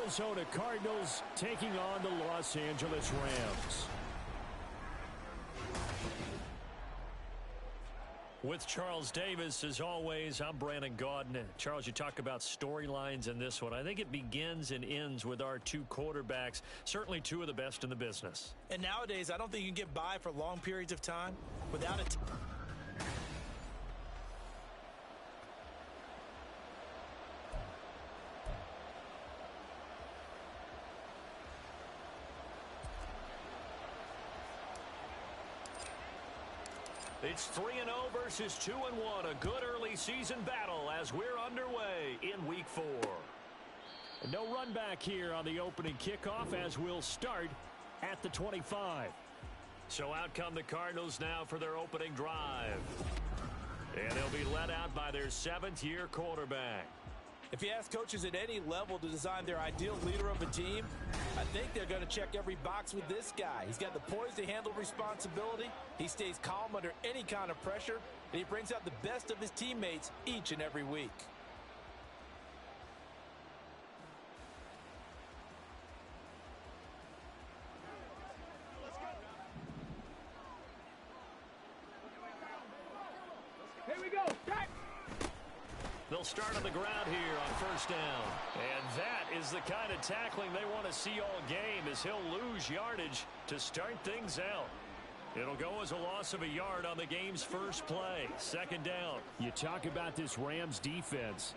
Arizona Cardinals taking on the Los Angeles Rams. With Charles Davis, as always, I'm Brandon Gaudin. Charles, you talk about storylines in this one. I think it begins and ends with our two quarterbacks, certainly two of the best in the business. And nowadays, I don't think you can get by for long periods of time without a It's 3-0 versus 2-1. A good early season battle as we're underway in week 4. No run back here on the opening kickoff as we'll start at the 25. So out come the Cardinals now for their opening drive. And they'll be led out by their 7th-year quarterback. If you ask coaches at any level to design their ideal leader of a team, I think they're going to check every box with this guy. He's got the poise to handle responsibility. He stays calm under any kind of pressure, and he brings out the best of his teammates each and every week. Here we go. Back. They'll start on the ground here on first down. And that is the kind of tackling they want to see all game as he'll lose yardage to start things out. It'll go as a loss of a yard on the game's first play. 2nd down. You talk about this Rams defense.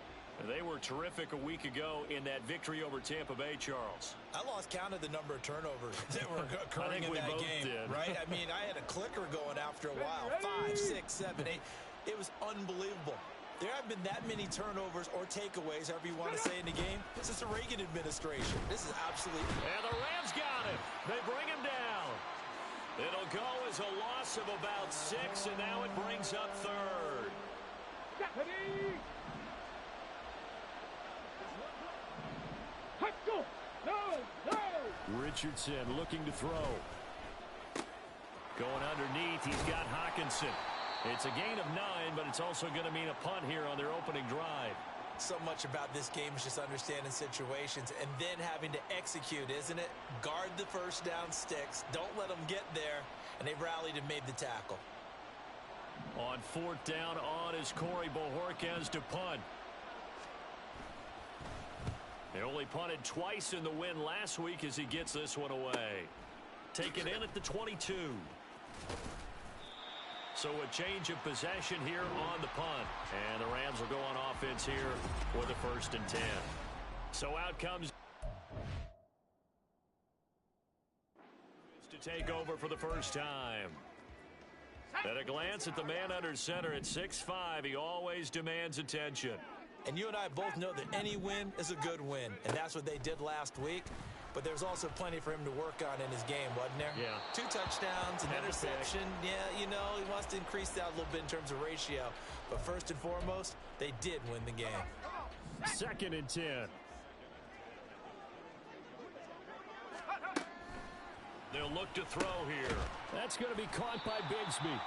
They were terrific a week ago in that victory over Tampa Bay, Charles. I lost count of the number of turnovers that were occurring in that game. Did. Right? I mean, I had a clicker going after a while. 5, 6, 7, 8. It was unbelievable. There haven't been that many turnovers or takeaways, however you want to say, in the game since the Reagan administration. This is absolutely... And the Rams got him. They bring him down. It'll go as a loss of about 6, and now it brings up 3rd. Richardson looking to throw. Going underneath, he's got Hawkinson. It's a gain of 9, but it's also going to mean a punt here on their opening drive. So much about this game is just understanding situations and then having to execute, isn't it? Guard the first down sticks. Don't let them get there. And they rallied and made the tackle. On 4th down on is Corey Bojorquez to punt. They only punted twice in the win last week as he gets this one away. Taken in at the 22. So a change of possession here on the punt. And the Rams will go on offense here with a 1st and 10. So out comes to take over for the first time. At a glance at the man under center at 6'5", he always demands attention. And you and I both know that any win is a good win. And that's what they did last week. But there's also plenty for him to work on in his game, wasn't there? Yeah. 2 touchdowns, an interception. Yeah, you know, he wants to increase that a little bit in terms of ratio. But first and foremost, they did win the game. 2nd and 10. They'll look to throw here. That's going to be caught by Bigsby.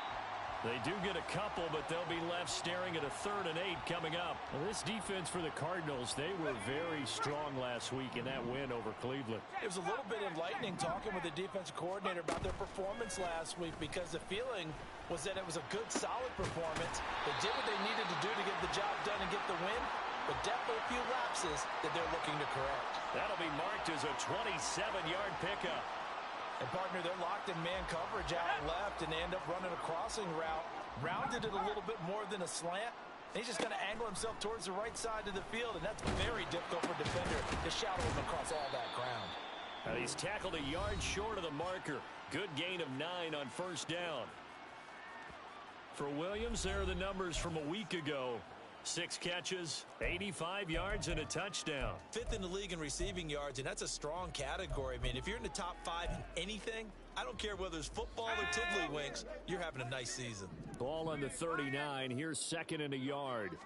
They do get a couple, but they'll be left staring at a 3rd and 8 coming up. Well, this defense for the Cardinals, they were very strong last week in that win over Cleveland. It was a little bit enlightening talking with the defensive coordinator about their performance last week because the feeling was that it was a good, solid performance. They did what they needed to do to get the job done and get the win, but definitely a few lapses that they're looking to correct. That'll be marked as a 27-yard pickup. And, partner, they're locked in man coverage out left, and they end up running a crossing route. Rounded it a little bit more than a slant. And he's just going to angle himself towards the right side of the field, and that's very difficult for a defender to shadow him across all that ground. Now he's tackled a yard short of the marker. Good gain of 9 on 1st down. For Williams, there are the numbers from a week ago. 6 catches, 85 yards, and a touchdown. 5th in the league in receiving yards, and that's a strong category. I mean, if you're in the top 5 in anything, I don't care whether it's football or tiddlywinks, you're having a nice season. Ball on the 39. Here's 2nd and a yard.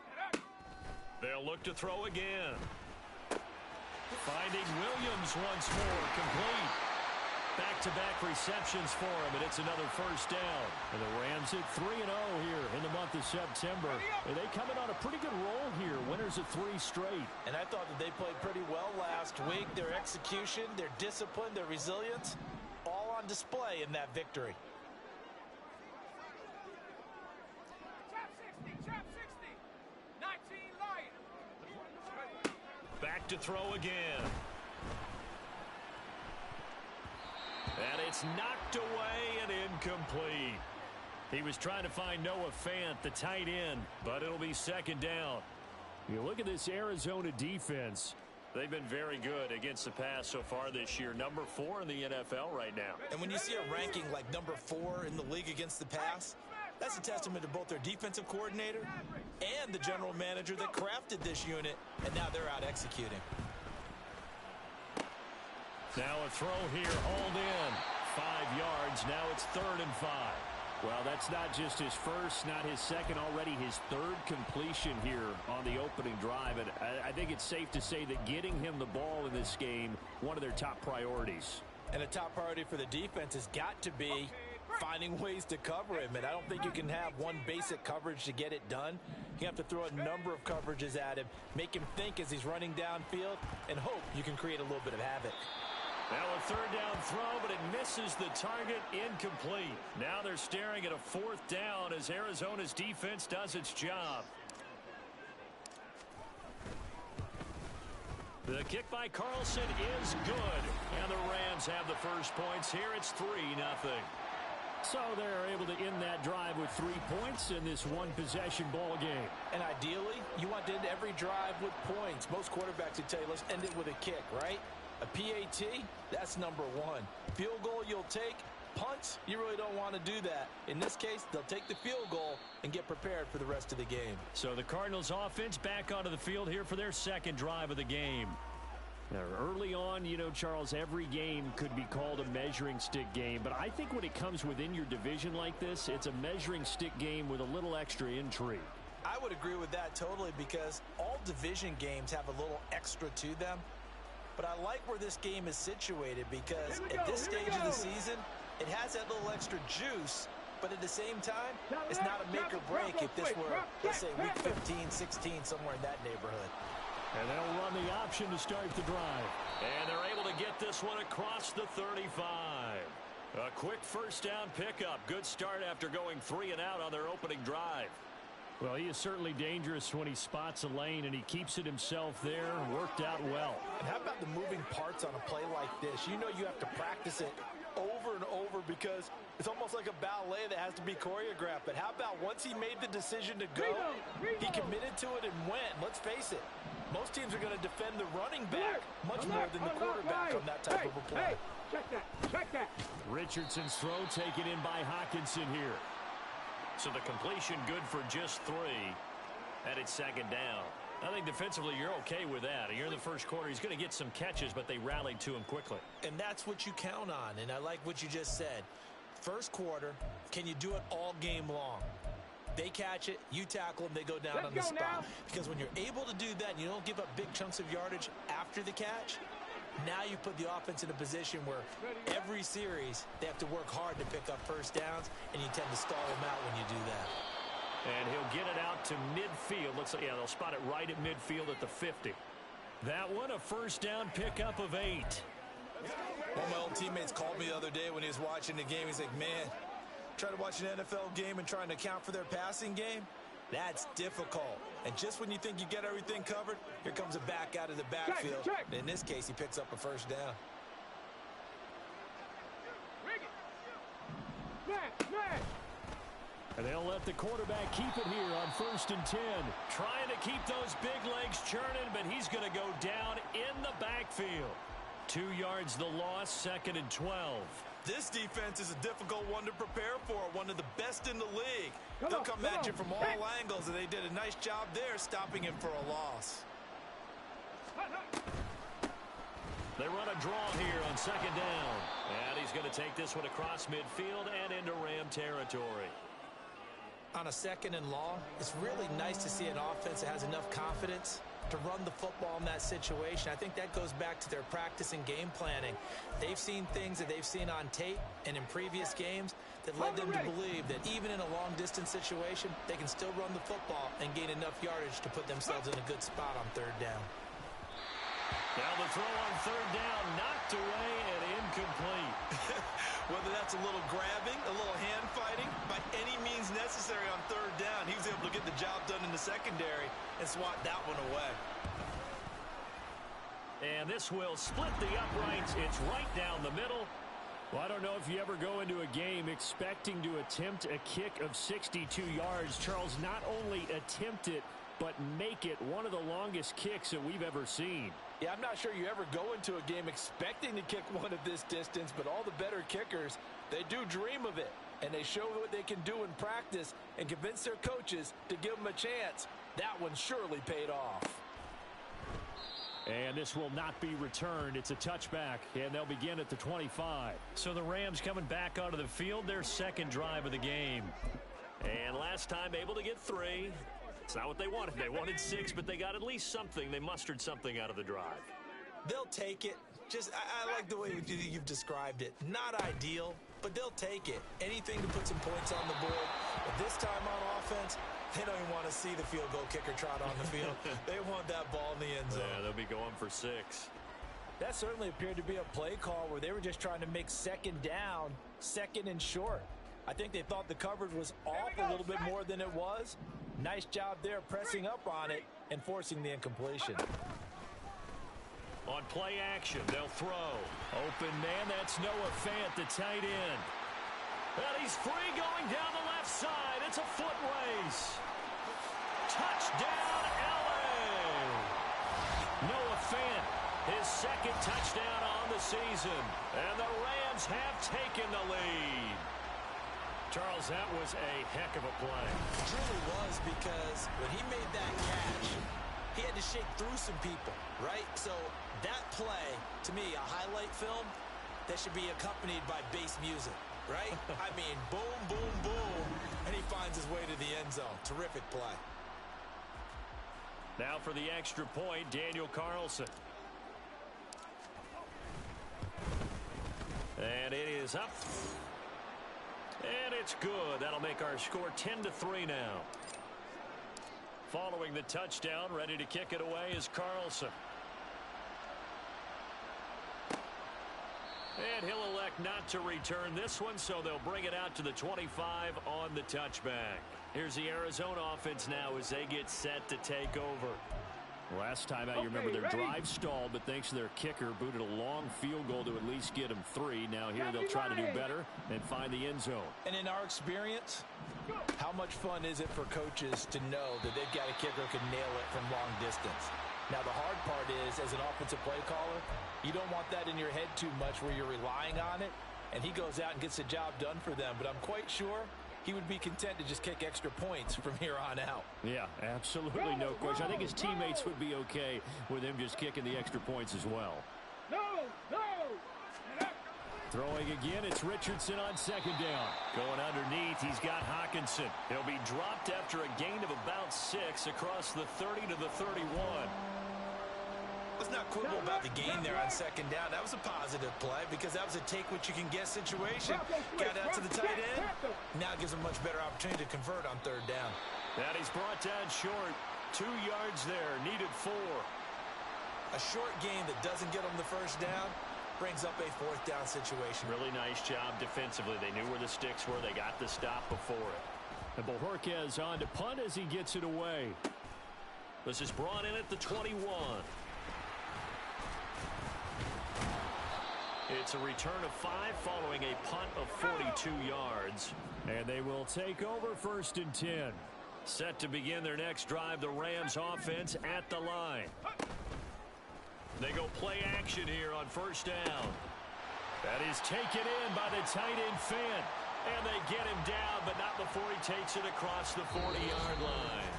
They'll look to throw again. Finding Williams once more, complete. Back-to-back receptions for him, and it's another first down. And the Rams at 3-0 here in the month of September. And they come in on a pretty good roll here, winners of 3 straight. And I thought that they played pretty well last week. Their execution, their discipline, their resilience, all on display in that victory. Trap 60. 19 Lions. Back to throw again. And it's knocked away and incomplete. He was trying to find Noah Fant, the tight end, but it'll be second down. You look at this Arizona defense. They've been very good against the pass so far this year. Number 4 in the NFL right now. And when you see a ranking like number 4 in the league against the pass, that's a testament to both their defensive coordinator and the general manager that crafted this unit, and now they're out executing. Now a throw here, hauled in. 5 yards, now it's 3rd and 5. Well, that's not just his first, not his second, already his 3rd completion here on the opening drive. And I think it's safe to say that getting him the ball in this game, one of their top priorities. And a top priority for the defense has got to be finding ways to cover him. And I don't think you can have one basic coverage to get it done. You have to throw a number of coverages at him, make him think as he's running downfield, and hope you can create a little bit of havoc. Now a 3rd down throw, but it misses the target, incomplete. Now they're staring at a 4th down as Arizona's defense does its job. The kick by Carlson is good. And the Rams have the first points here. It's 3-0. So they're able to end that drive with 3 points in this one-possession ball game. And ideally, you want to end every drive with points. Most quarterbacks would tell you, let's end it with a kick, right? A PAT, that's number 1. Field goal you'll take. Punts, you really don't want to do that. In this case, they'll take the field goal and get prepared for the rest of the game. So the Cardinals offense back onto the field here for their 2nd drive of the game. Now, early on, you know, Charles, every game could be called a measuring stick game. But I think when it comes within your division like this, it's a measuring stick game with a little extra intrigue. I would agree with that totally because all division games have a little extra to them. But I like where this game is situated because at this stage of the season, it has that little extra juice. But at the same time, it's not a make or break if this were, let's say, week 15, 16, somewhere in that neighborhood. And they'll run the option to start the drive. And they're able to get this one across the 35. A quick first down pickup. Good start after going 3 and out on their opening drive. Well, he is certainly dangerous when he spots a lane, and he keeps it himself there. Worked out well. And how about the moving parts on a play like this? You know you have to practice it over and over because it's almost like a ballet that has to be choreographed. But how about once he made the decision to go, he committed to it and went. Let's face it, most teams are going to defend the running back much more than the quarterback on that type of a play. Hey, check that. Richardson's throw taken in by Hawkinson here. So the completion good for just 3, and it's 2nd down. I think defensively you're okay with that. Here in the first quarter, he's going to get some catches, but they rallied to him quickly. And that's what you count on, and I like what you just said. First quarter, can you do it all game long? They catch it, you tackle them, they go down on the spot. Because when you're able to do that and you don't give up big chunks of yardage after the catch, now you put the offense in a position where every series they have to work hard to pick up first downs, and you tend to stall them out when you do that. And he'll get it out to midfield. Looks like, yeah, they'll spot it right at midfield at the 50. That one, a first down pickup of 8. One of my old teammates called me the other day when he was watching the game. He's like, man, trying to watch an NFL game and trying to account for their passing game, that's difficult. And just when you think you get everything covered, here comes a back out of the backfield. In this case, he picks up a first down. And they'll let the quarterback keep it here on 1st and 10. Trying to keep those big legs churning, but he's going to go down in the backfield. 2 yards the loss, 2nd and 12. This defense is a difficult one to prepare for, one of the best in the league. They'll come at you from all angles, and they did a nice job there stopping him for a loss. They run a draw here on 2nd down. And he's going to take this one across midfield and into Ram territory. On a 2nd and long, it's really nice to see an offense that has enough confidence to run the football in that situation. I think that goes back to their practice and game planning. They've seen things that they've seen on tape and in previous games that led them to believe that even in a long-distance situation, they can still run the football and gain enough yardage to put themselves in a good spot on third down. Now the throw on third down, knocked away and incomplete. Whether that's a little grabbing, a little hand fighting, by any means necessary on third down, he was able to get the job done in the secondary and swat that one away. And this will split the uprights. It's right down the middle. Well, I don't know if you ever go into a game expecting to attempt a kick of 62 yards. Charles, not only attempt it, but make it one of the longest kicks that we've ever seen. Yeah, I'm not sure you ever go into a game expecting to kick one of this distance, but all the better kickers, they do dream of it. And they show what they can do in practice and convince their coaches to give them a chance. That one surely paid off. And this will not be returned. It's a touchback, and they'll begin at the 25. So the Rams coming back onto the field, their second drive of the game. And last time able to get 3. It's not what they wanted. They wanted 6, but they got at least something. They mustered something out of the drive. They'll take it. I like the way you've described it. Not ideal, but they'll take it. Anything to put some points on the board. But this time on offense, they don't even want to see the field goal kicker trot on the field. They want that ball in the end zone. Yeah, they'll be going for 6. That certainly appeared to be a play call where they were just trying to make second down, second and short. I think they thought the coverage was off a little bit more than it was. Nice job there pressing up on it and forcing the incompletion. On play action, they'll throw. Open man, that's Noah Fant, the tight end. And he's free going down the left side. It's a foot race. Touchdown, LA! Noah Fant, his second touchdown on the season. And the Rams have taken the lead. Charles, that was a heck of a play. It truly was, because when he made that catch, he had to shake through some people, right? So that play, to me, a highlight film that should be accompanied by bass music, right? I mean, boom, boom, boom, and he finds his way to the end zone. Terrific play. Now for the extra point, Daniel Carlson. And it is up. And it's good. That'll make our score 10-3 now. Following the touchdown, ready to kick it away is Carlson. And he'll elect not to return this one, so they'll bring it out to the 25 on the touchback. Here's the Arizona offense now as they get set to take over. Last time out, you remember their drive stalled, but thanks to their kicker, booted a long field goal to at least get them 3. Now here they'll try to do better and find the end zone. And in our experience, how much fun is it for coaches to know that they've got a kicker who can nail it from long distance? Now, the hard part is, as an offensive play caller, you don't want that in your head too much where you're relying on it, and he goes out and gets the job done for them. But I'm quite sure he would be content to just kick extra points from here on out. Yeah, absolutely no question. I think his teammates would be okay with him just kicking the extra points as well. No! Throwing again, it's Richardson on second down. Going underneath, he's got Hawkinson. He'll be dropped after a gain of about 6 across the 30 to the 31. Let's not quibble about the gain there on second down. That was a positive play because that was a take-what-you-can-get situation. Got out to the tight end. Now it gives him a much better opportunity to convert on third down. That he's brought down short. 2 yards there, needed 4. A short gain that doesn't get him the first down brings up a fourth down situation. Really nice job defensively. They knew where the sticks were. They got the stop before it. And Bojorquez on to punt as he gets it away. This is brought in at the 21. It's a return of 5 following a punt of 42 yards. And they will take over 1st and 10. Set to begin their next drive, the Rams offense at the line. They go play action here on 1st down. That is taken in by the tight end Fant. And they get him down, but not before he takes it across the 40-yard line.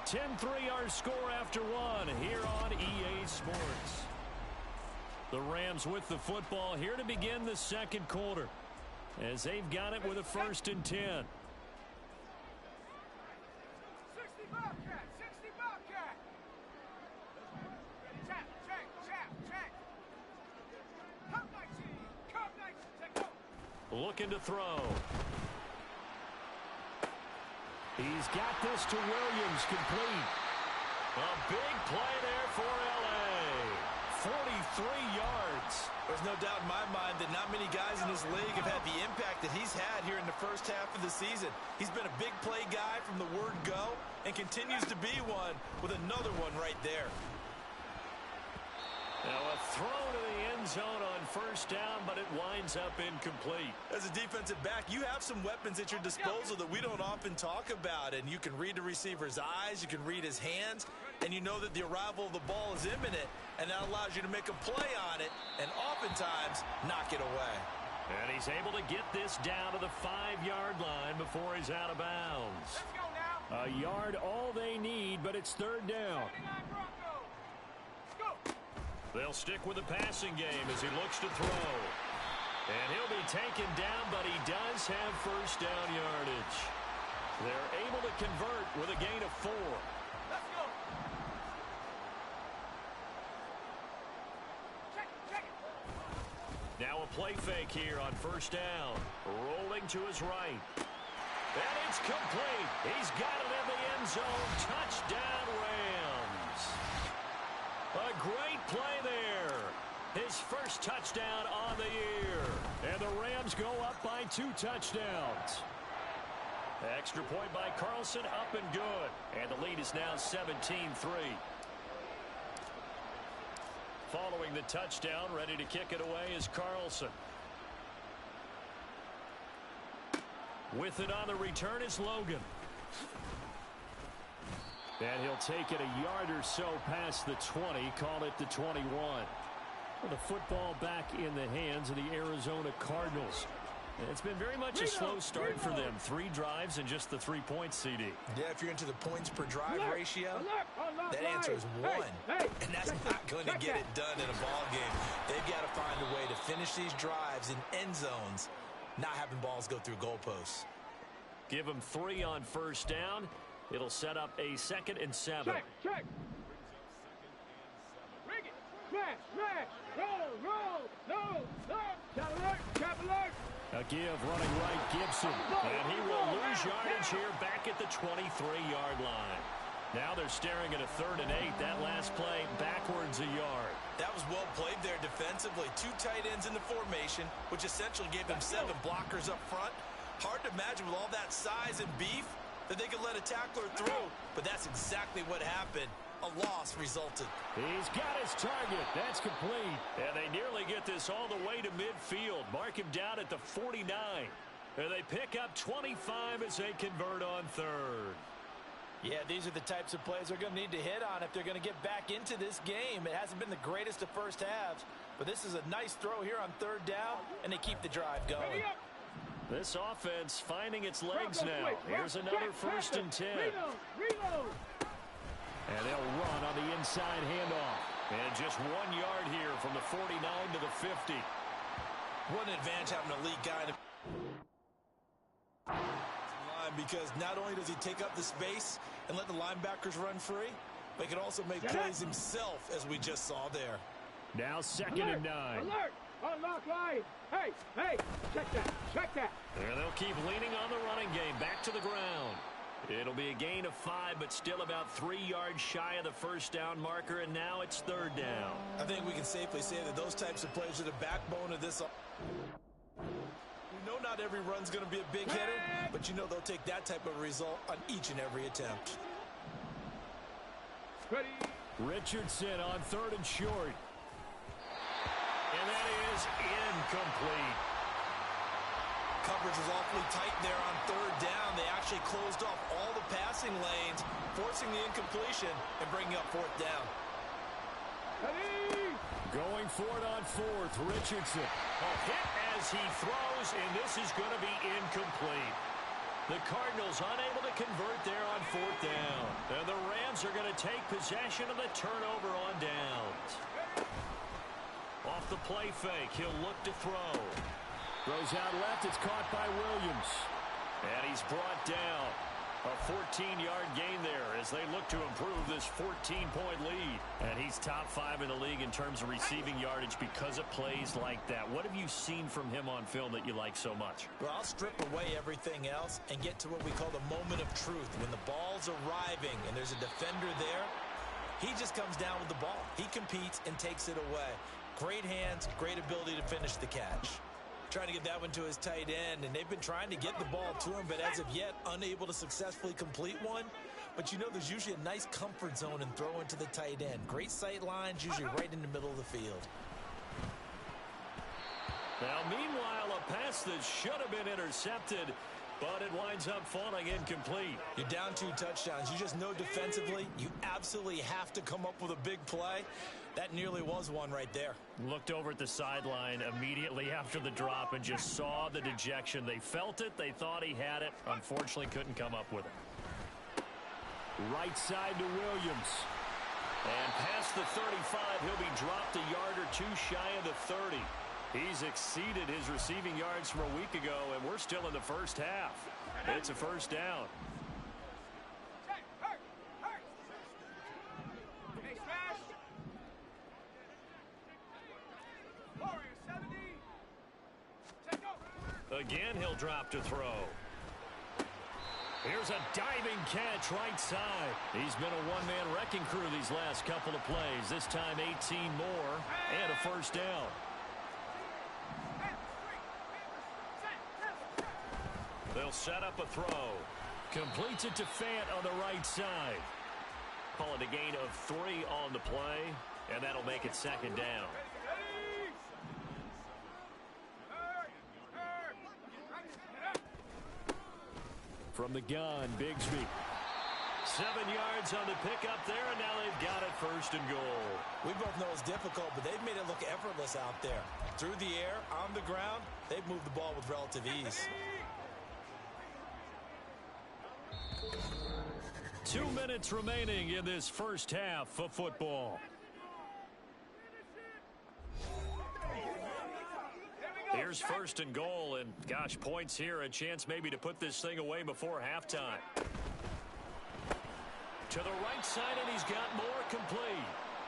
10-3 our score after 1 here on EA Sports. The Rams with the football here to begin the second quarter as they've got it with a 1st and 10. 60 Bobcat! 60 Bobcat! looking to throw. He's got this to Williams, complete. A big play there for L.A. 43 yards. There's no doubt in my mind that not many guys in this league have had the impact that he's had here in the first half of the season. He's been a big play guy from the word go and continues to be one with another one right there. Now a throw to the end zone on first down, but it winds up incomplete. As a defensive back, you have some weapons at your disposal that we don't often talk about, and you can read the receiver's eyes, you can read his hands, and you know that the arrival of the ball is imminent, and that allows you to make a play on it and oftentimes knock it away. And he's able to get this down to the 5-yard line before he's out of bounds. Let's go now. A yard all they need, but it's third down. 39 Broncos. Go. They'll stick with the passing game as he looks to throw. And he'll be taken down, but he does have first down yardage. They're able to convert with a gain of 4. Let's go. Check it. Now a play fake here on first down. Rolling to his right. And it's complete. He's got it in the end zone. Touchdown, Rams. A great play there. His first touchdown on the year. And the Rams go up by 2 touchdowns. Extra point by Carlson, up and good. And the lead is now 17-3. Following the touchdown, ready to kick it away is Carlson. With it on the return is Logan. And he'll take it a yard or so past the 20, call it the 21. Well, the football back in the hands of the Arizona Cardinals. And it's been very much a slow start for them. 3 drives and just the 3 points, CD. Yeah, if you're into the points per drive ratio, Alert, that answer is 1. Hey, and that's not going to get it done in a ball game. They've got to find a way to finish these drives in end zones, not having balls go through goalposts. Give them 3 on first down. It'll set up a 2nd and 7. Check. Ring it. Smash. Roll. Cap alert. A give running right, Gibson. And he will lose yardage here back at the 23-yard line. Now they're staring at a 3rd and 8. That last play backwards a yard. That was well played there defensively. 2 tight ends in the formation, which essentially gave them 7 blockers up front. Hard to imagine with all that size and beef that they could let a tackler through, but that's exactly what happened. A loss resulted. He's got his target. That's complete. And they nearly get this all the way to midfield. Mark him down at the 49. And they pick up 25 as they convert on 3rd. Yeah, these are the types of plays they're going to need to hit on if they're going to get back into this game. It hasn't been the greatest of first halves, but this is a nice throw here on 3rd down, and they keep the drive going. This offense finding its legs now. Here's another 1st and 10. Reload. And they'll run on the inside handoff. And just 1 yard here from the 49 to the 50. What an advantage having a lead guy in the line, because not only does he take up the space and let the linebackers run free, but he can also make plays himself, as we just saw there. Now 2nd and 9. Alert. Unlock line. Hey. Check that. And they'll keep leaning on the running game. Back to the ground. It'll be a gain of 5, but still about 3 yards shy of the first down marker, and now it's 3rd down. I think we can safely say that those types of plays are the backbone of this. We know not every run's going to be a big hitter, but you know they'll take that type of result on each and every attempt. Ready. Richardson on 3rd and short. And that is incomplete. Coverage was awfully tight there on 3rd down. They actually closed off all the passing lanes, forcing the incompletion and bringing up 4th down. Ready. Going for it on 4th, Richardson. A hit as he throws, and this is going to be incomplete. The Cardinals unable to convert there on 4th down. And the Rams are going to take possession of the turnover on downs. Off the play fake, he'll look to throw. Throws out left, it's caught by Williams. And he's brought down. A 14-yard gain there as they look to improve this 14-point lead. And he's top 5 in the league in terms of receiving yardage because of plays like that. What have you seen from him on film that you like so much? Well, I'll strip away everything else and get to what we call the moment of truth. When the ball's arriving and there's a defender there, he just comes down with the ball. He competes and takes it away. Great hands, great ability to finish the catch. Trying to get that one to his tight end, and they've been trying to get the ball to him, but as of yet, unable to successfully complete one. But you know there's usually a nice comfort zone and throw into the tight end. Great sight lines, usually right in the middle of the field. Now, meanwhile, a pass that should have been intercepted, but it winds up falling incomplete. You're down 2 touchdowns. You just know defensively you absolutely have to come up with a big play. That nearly was one right there. Looked over at the sideline immediately after the drop and just saw the dejection. They felt it. They thought he had it. Unfortunately, couldn't come up with it. Right side to Williams. And past the 35, he'll be dropped a yard or 2 shy of the 30. He's exceeded his receiving yards from a week ago, and we're still in the first half. It's a first down. Again, he'll drop to throw. Here's a diving catch right side. He's been a one-man wrecking crew these last couple of plays. This time 18 more and a first down. They'll set up a throw. Completes it to Fant on the right side. Call it a gain of 3 on the play, and that'll make it second down. From the gun, Bigsby. 7 yards on the pickup there, and now they've got it first and goal. We both know it's difficult, but they've made it look effortless out there. Through the air, on the ground, they've moved the ball with relative ease. 2 minutes remaining in this first half of football. Here's first and goal, and gosh, points here, a chance maybe to put this thing away before halftime. To the right side, and he's got more complete.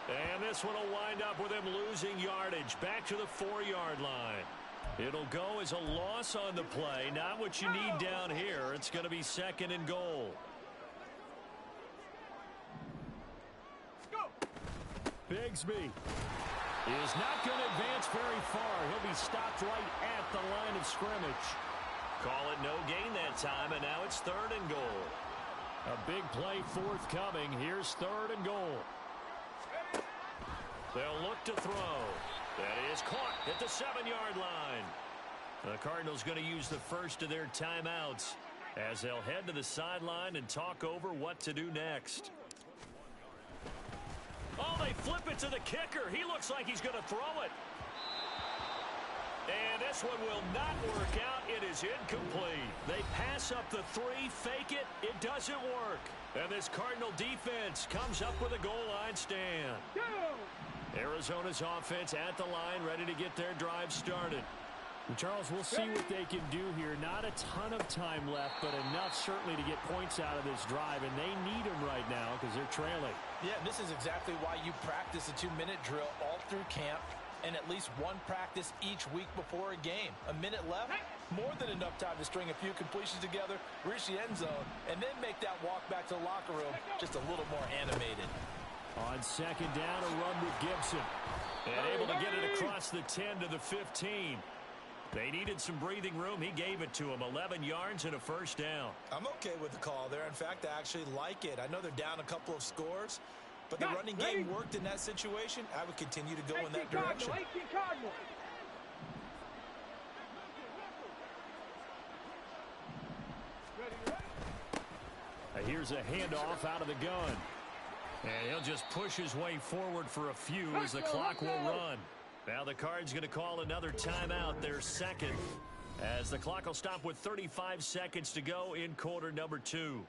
And this one will wind up with him losing yardage back to the 4-yard line. It'll go as a loss on the play, not what you need down here. It's going to be second and goal. Bigsby is not going to advance very far. He'll be stopped right at the line of scrimmage. Call it no gain that time, and now it's third and goal. A big play forthcoming. Here's third and goal. They'll look to throw. That is caught at the 7-yard line. The Cardinals going to use the first of their timeouts as they'll head to the sideline and talk over what to do next. Oh, they flip it to the kicker. He looks like he's going to throw it. And this one will not work out. It is incomplete. They pass up the 3, fake it. It doesn't work. And this Cardinal defense comes up with a goal line stand. Arizona's offense at the line, ready to get their drive started. And Charles, we'll see what they can do here. Not a ton of time left, but enough certainly to get points out of this drive, and they need them right now because they're trailing. Yeah, this is exactly why you practice a 2-minute drill all through camp and at least one practice each week before a game. A minute left, more than enough time to string a few completions together, reach the end zone, and then make that walk back to the locker room just a little more animated. On second down, a run with Gibson. And able to get it across the 10 to the 15. They needed some breathing room. He gave it to them. 11 yards and a first down. I'm okay with the call there. In fact, I actually like it. I know they're down a couple of scores, but the running game worked in that situation. I would continue to go in that direction. Here's a handoff out of the gun. And he'll just push his way forward for a few as the clock will run. Now the Cards going to call another timeout, their second, as the clock will stop with 35 seconds to go in quarter number 2.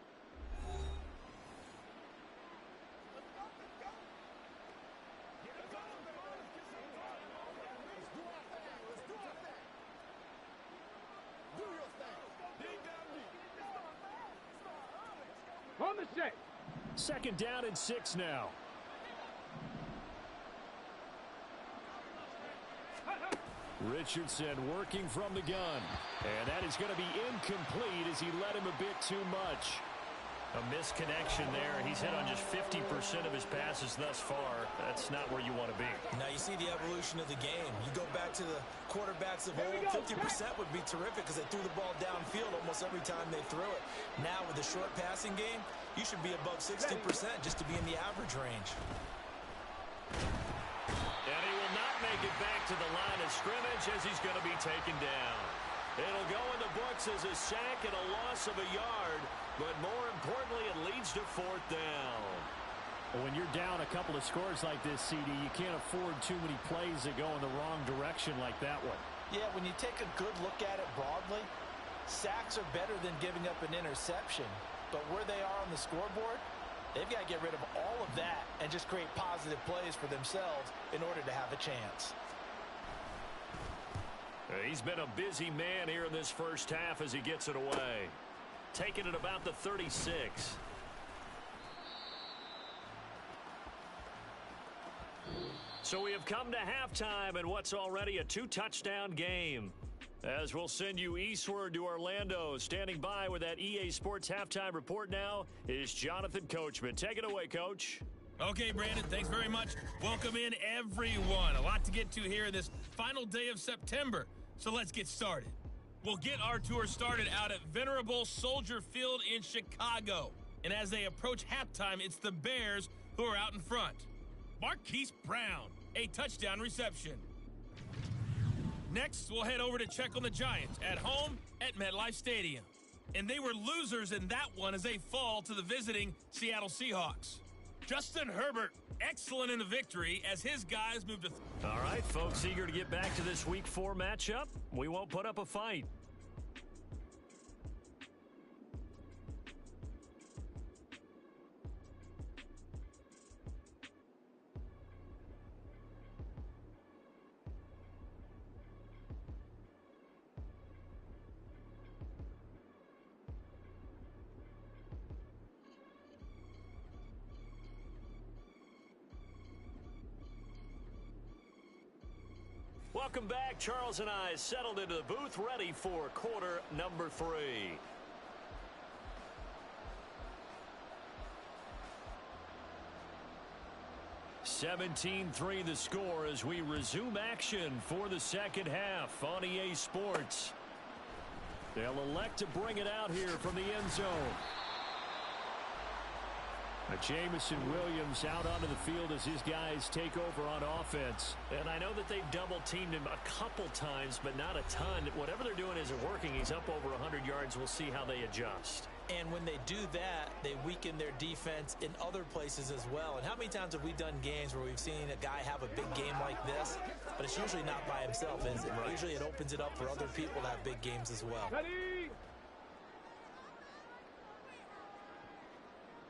set. Second down and 6 now. Richardson working from the gun. And that is going to be incomplete as he led him a bit too much. A misconnection there. He's hit on just 50% of his passes thus far. That's not where you want to be. Now you see the evolution of the game. You go back to the quarterbacks of old, 50% would be terrific because they threw the ball downfield almost every time they threw it. Now with the short passing game, you should be above 60% just to be in the average range. And he will not make it back to the line of scrimmage as he's going to be taken down. It'll go in the books as a sack and a loss of a yard, but more importantly, it leads to 4th down. When you're down a couple of scores like this, CD, you can't afford too many plays that go in the wrong direction like that one. Yeah, when you take a good look at it broadly, sacks are better than giving up an interception. But where they are on the scoreboard, they've got to get rid of all of that and just create positive plays for themselves in order to have a chance. He's been a busy man here in this first half as he gets it away. Taking it about the 36. So we have come to halftime in what's already a 2-touchdown game. As we'll send you eastward to Orlando. Standing by with that EA Sports halftime report now is Jonathan Coachman. Take it away, Coach. Okay, Brandon, thanks very much. Welcome in, everyone. A lot to get to here this final day of September. So let's get started. We'll get our tour started out at Venerable Soldier Field in Chicago. And as they approach halftime, it's the Bears who are out in front. Marquise Brown, a touchdown reception. Next, we'll head over to check on the Giants at home at MetLife Stadium. And they were losers in that one as they fall to the visiting Seattle Seahawks. Justin Herbert, excellent in the victory as his guys move to... All right, folks, eager to get back to this Week 4 matchup. We won't put up a fight. Welcome back. Charles and I settled into the booth, ready for quarter number 3. 17-3 the score as we resume action for the second half on EA Sports. They'll elect to bring it out here from the end zone. Jamison Williams out onto the field as his guys take over on offense. And I know that they've double-teamed him a couple times, but not a ton. Whatever they're doing isn't working. He's up over 100 yards. We'll see how they adjust. And when they do that, they weaken their defense in other places as well. And how many times have we done games where we've seen a guy have a big game like this, but it's usually not by himself, is it? Right. Usually it opens it up for other people to have big games as well. Ready?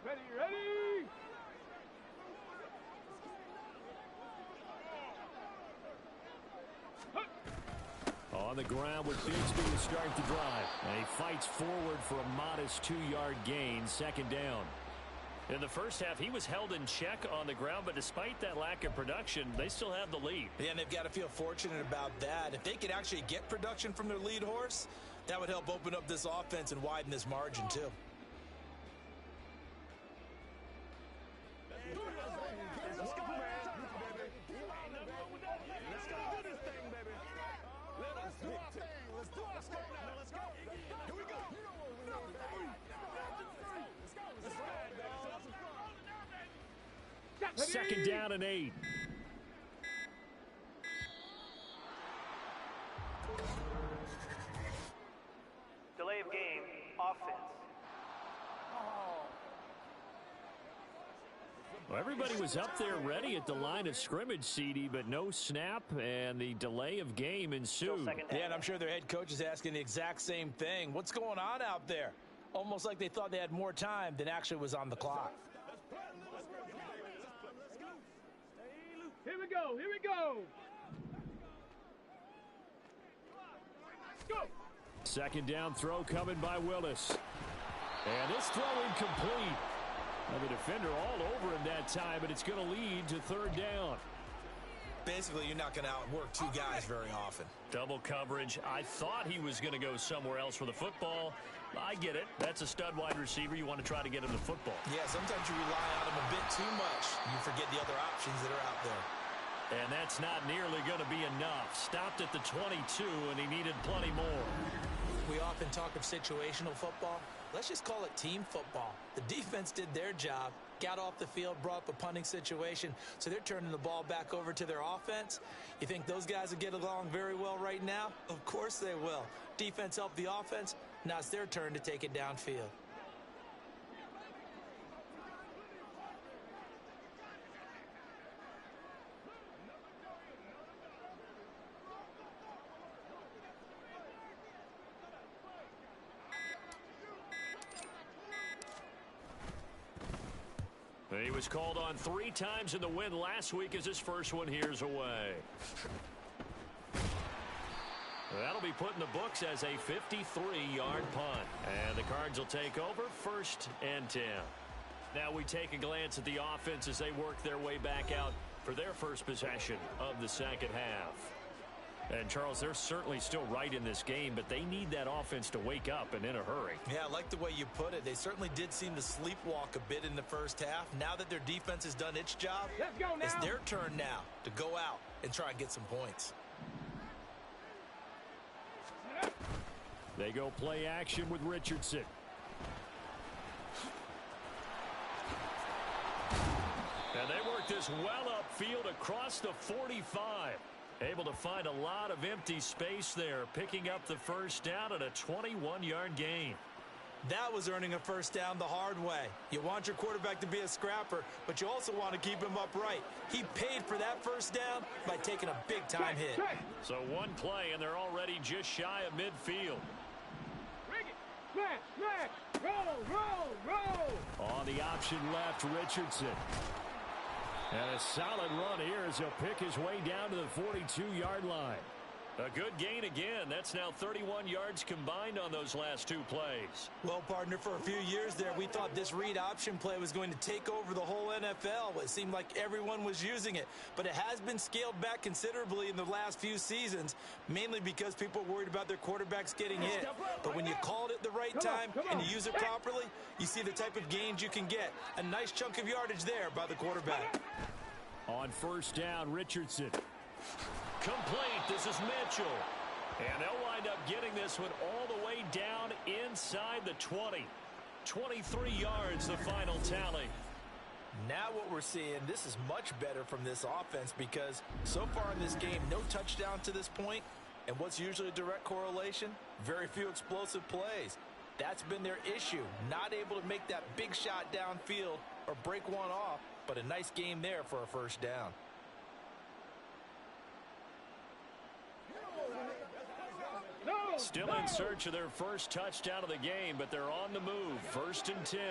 Ready, ready! On the ground with Bigsby to start the drive. And he fights forward for a modest 2-yard gain, second down. In the first half, he was held in check on the ground, but despite that lack of production, they still have the lead. Yeah, and they've got to feel fortunate about that. If they could actually get production from their lead horse, that would help open up this offense and widen this margin, too. Second down and 8. Delay of game, offense. Well, everybody was up there ready at the line of scrimmage, CD, but no snap, and the delay of game ensued. Yeah, and I'm sure their head coach is asking the exact same thing. What's going on out there? Almost like they thought they had more time than actually was on the clock. Here we go, here we go! Go! Second down throw coming by Willis. And this throw incomplete. Well, the defender all over him that time, but it's going to lead to third down. Basically, you're not going to outwork two guys very often. Double coverage. I thought he was going to go somewhere else for the football. I get it. That's a stud wide receiver. You want to try to get him the football. Yeah, sometimes you rely on him a bit too much. You forget the other options that are out there. And that's not nearly going to be enough. Stopped at the 22, and he needed plenty more. We often talk of situational football. Let's just call it team football. The defense did their job, got off the field, brought up a punting situation, so they're turning the ball back over to their offense. You think those guys will get along very well right now? Of course they will. Defense helped the offense. Now it's their turn to take it downfield. He was called on 3 times in the win last week as his first one here's away. That'll be put in the books as a 53-yard punt. And the Cards will take over 1st and 10. Now we take a glance at the offense as they work their way back out for their first possession of the second half. And, Charles, they're certainly still right in this game, but they need that offense to wake up and in a hurry. Yeah, I like the way you put it. They certainly did seem to sleepwalk a bit in the first half. Now that their defense has done its job, let's go now. It's their turn now to go out and try and get some points. They go play action with Richardson. And they work this well upfield across the 45. Able to find a lot of empty space there, picking up the first down at a 21-yard gain. That was earning a first down the hard way. You want your quarterback to be a scrapper, but you also want to keep him upright. He paid for that first down by taking a big-time hit. So one play, and they're already just shy of midfield. Bring it. Smash, smash. Roll, roll, roll. On the option left, Richardson. And a solid run here as he'll pick his way down to the 42-yard line. A good gain again. That's now 31 yards combined on those last 2 plays. Well, partner, for a few years there, we thought this read option play was going to take over the whole NFL. It seemed like everyone was using it. But it has been scaled back considerably in the last few seasons, mainly because people are worried about their quarterbacks getting hit. But when you call it at the right time and you use it properly, you see the type of gains you can get. A nice chunk of yardage there by the quarterback. On first down, Richardson. Complete. This is Mitchell. And they'll wind up getting this one all the way down inside the 20. 23 yards, the final tally. Now what we're seeing, this is much better from this offense because so far in this game, no touchdown to this point. And what's usually a direct correlation? Very few explosive plays. That's been their issue. Not able to make that big shot downfield or break one off, but a nice game there for a first down. Still in search of their first touchdown of the game, but they're on the move. 1st and 10.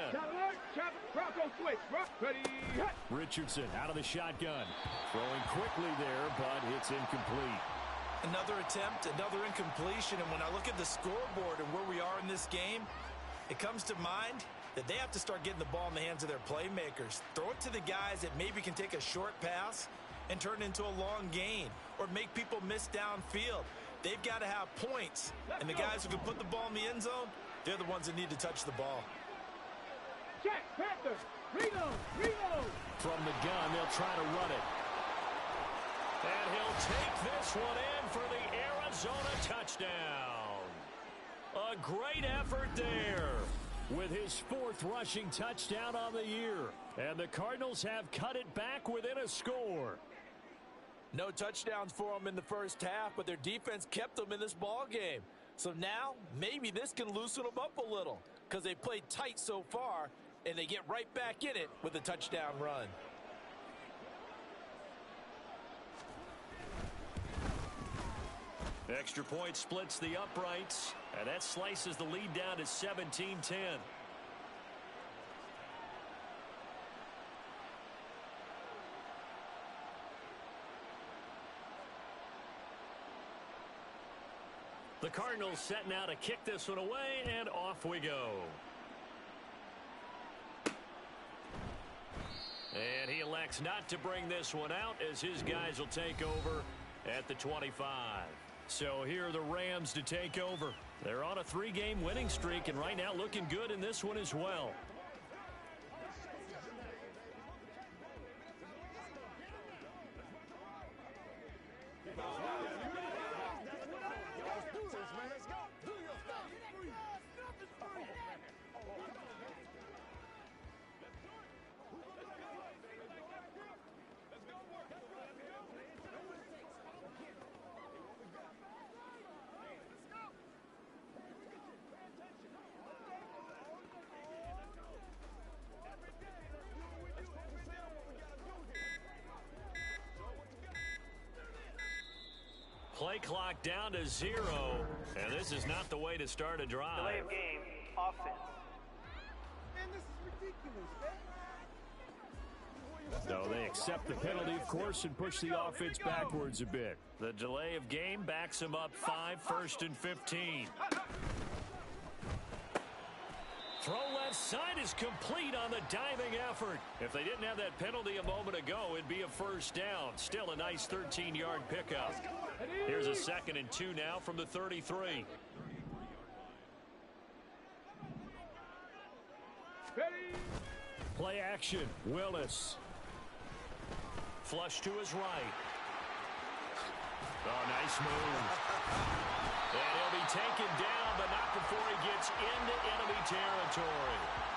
Richardson out of the shotgun. Throwing quickly there, but it's incomplete. Another attempt, another incompletion, and when I look at the scoreboard and where we are in this game, it comes to mind that they have to start getting the ball in the hands of their playmakers. Throw it to the guys that maybe can take a short pass and turn it into a long gain or make people miss downfield. They've got to have points, and the guys who can put the ball in the end zone, they're the ones that need to touch the ball. Check, Panther, reload. From the gun, they'll try to run it. And he'll take this one in for the Arizona touchdown. A great effort there. With his 4th rushing touchdown on the year. And the Cardinals have cut it back within a score. No touchdowns for them in the first half, but their defense kept them in this ball game. So now, maybe this can loosen them up a little because they played tight so far, and they get right back in it with a touchdown run. Extra point splits the uprights, and that slices the lead down to 17-10. The Cardinals set now to kick this one away, and off we go. And he elects not to bring this one out as his guys will take over at the 25. So here are the Rams to take over. They're on a 3-game winning streak and right now looking good in this one as well. Play clock down to 0, and this is not the way to start a drive. Delay of game, offense. Man, this is ridiculous, man. So they accept the penalty, of course, and push the offense backwards a bit. The delay of game backs him up 5, 1st and 15. Throw left side is complete on the diving effort. If they didn't have that penalty a moment ago, it'd be a first down. Still a nice 13-yard pickup. Here's a 2nd and 2 now from the 33. Play action. Willis. Flush to his right. Oh, nice move. And he'll be taken down, but not before he gets into enemy territory.